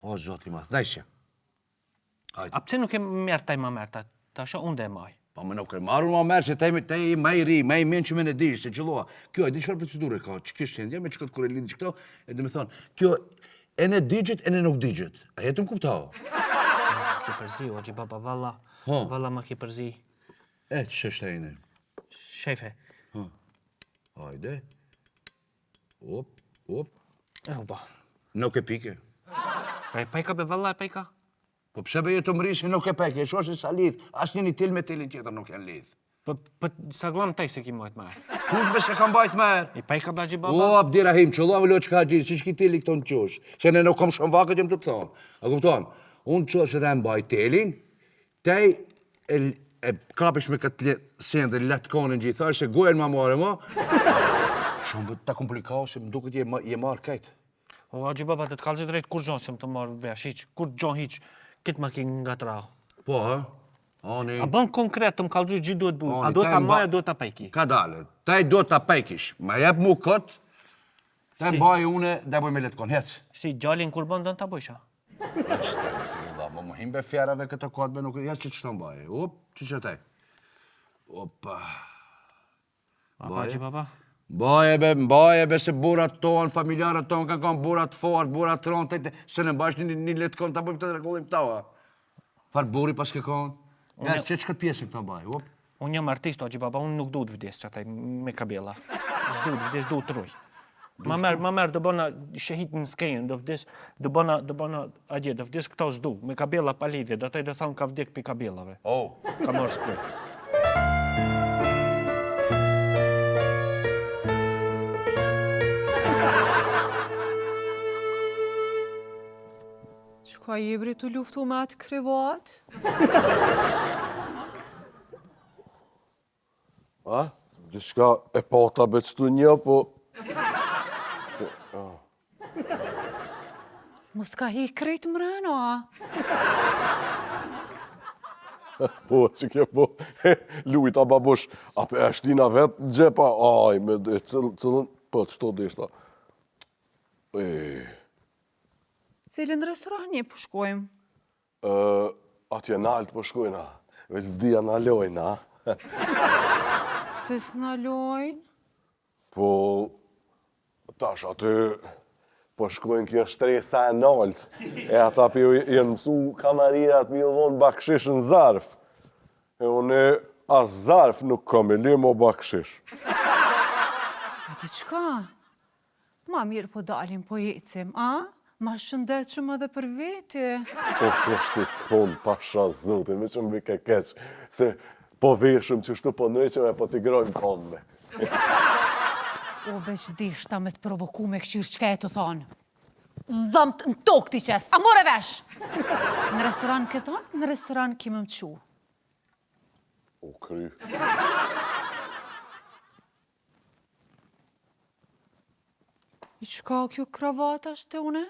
O, zoti mas, dajshë. A pse nuk e merr taj ma merr, ta shoh unë dhe e maj. Pa më nuk e marrë ma merë që te i ma i ri, ma i menë që me në dish, se qëlloha. Kjo e di qëfar procedure ka, që kështë qenë, me që këtë kure lindi që këto, e dhe me thonë, kjo e në digit, e në nuk digit. A jetë më kupta? Ke përzi, o që baba, valla, valla ma ke përzi. E, që është e në? Shefe. Hajde. Op. E u ba. Nuk e pike. E pejka be valla, e pejka? Po pse be jetë më rrisë nuk e peke, shoshë sa lidh, asë një til me tilin tjetër nuk janë lidh. Po sa glam taj se ki mojt merr. Kush be se kam bajt merë? E pejka be që baba? O, abdira him, qëllo me lo që ka gjithë, që shki tili këto në qosh, se ne nuk kom shumë vakët jem të të thonë. A kuptonë, unë qosh edhe më bajt tilin, tej e kapish me këtë sende, letë konën gjithar, se gojën ma marë ma, shumë bët ta komplikau, se më duket je marë kajtë. O, a që baba, të të kalëzit drejt kur gjonë se më të marë vesh, hiq, kur gjonë hiq, kitë ma ki nga të rao. Po, ha? Ani... A bën konkret të më kalëzush gjithë duhet bu, a duhet ta maj, a duhet ta pejki? Ka dalë, taj duhet ta pejkish, ma jep mu këtë, taj mbaj une, dhe boj me letë konë, hec. Si, gjallin kur bën, do në ta bojsha? Eshte, më himbe fjerave këtë kodbe, nuk jes që të mbaj, që taj. Opa. Apa që baba? Mbaje be se burat tonë, familjarët tonë, kanë kanë burat fort, burat tronë, se në mbash një letë konë, ta bëjmë këtë rekollim këtaua. Farë buri pas ke konë? Ja, që këtë pjesë këta mbaj, Unë jam artist, o që baba, unë nuk du të vdes që ataj me kabela. S'du të vdes, du të ruj. Ma merë do bëna shahit në skejnë, do vdes, do bëna agje, do vdes këta s'du, me kabela pa lidhje, do taj do thonë ka vdek për kabelave. Ka marë s'prej. Ka jebri të luftu me atë krevat? A? Dishka e pata beqtu një, po... Mos t'ka hi krejt mrena, Po, që ke po, lujta babush, ape e shtina vetë gjepa, aj, me dhe, cëllën, po, qëto deshta. Cilin restoran një përshkojmë? Atje nalt përshkojna, veç zdia në lojna. Se s'na lojnë? Po, tash aty përshkojnë kjo shtresa e nalt, e ata për jenë mësu kamarirat mi dhonë bakshish në zarf. E une, as zarf nuk kam e limo bakshish. A ti qka? Ma mirë po dalim, po jecim, a? Ma shëndet shumë edhe për veti. Po kështë të konë, pasha zote, me që më ke keq, se po veshëm që shtu po nëreqëm e po t'i grojmë konëme. O, veç dishta me të provoku me këqyrë qka e të thonë. Dhëmë në tokë t'i qes, a more vesh! Në restoran këtë thonë, në restoran kime më qu. O, kry. I qka kjo kravata shte une?